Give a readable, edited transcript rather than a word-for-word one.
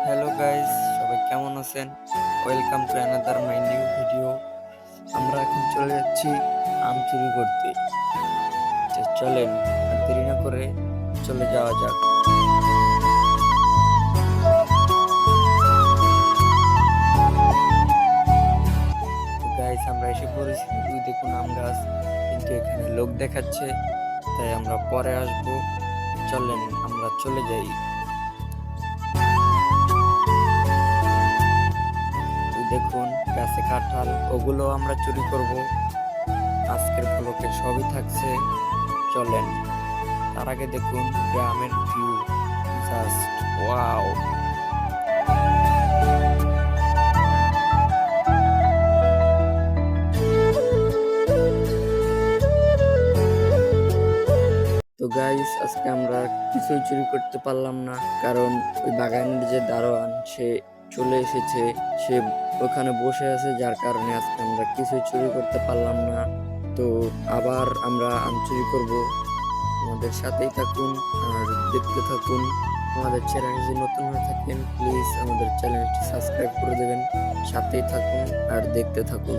Hello guys, সবাই কেমন আছেন? Welcome to another my new video. আমরা এখন চলে যাচ্ছি আম চুরি করতে। তো চলেন, আর দেরি না করে চলে যাওয়া যাক। তো গাইস, আমরা এসে পড়েছি। ওই দেখুন আম গাছ, কিন্তু এখানে লোক দেখাচ্ছে, তাই আমরা পরে আসবো। চলেন আমরা চলে যাই। ওই দেখুন গাছে কাঁঠাল, ওগুলো আমরা চুরি করব। আজকের ব্লগে সবই থাকছে, চলেন। তার আগে দেখুন গ্রামের ভিউ, জাস্ট ওয়াও। তো গাইস, আজকে আমরা কিছুই চুরি করতে পারলাম না, কারণ ওই বাগানের যে দারোয়ান সে চলে এসেছে, সে ওখানে বসে আছে, যার কারণে আজকে আমরা কিছুই চুরি করতে পারলাম না। তো আবার আমরা আম চুরি করব। আমাদের সাথেই থাকুন আর দেখতে থাকুন। আমাদের চ্যানেল যদি নতুন হয়ে থাকেন, প্লিজ আমাদের চ্যানেলটি সাবস্ক্রাইব করে দেবেন। সাথেই থাকুন আর দেখতে থাকুন।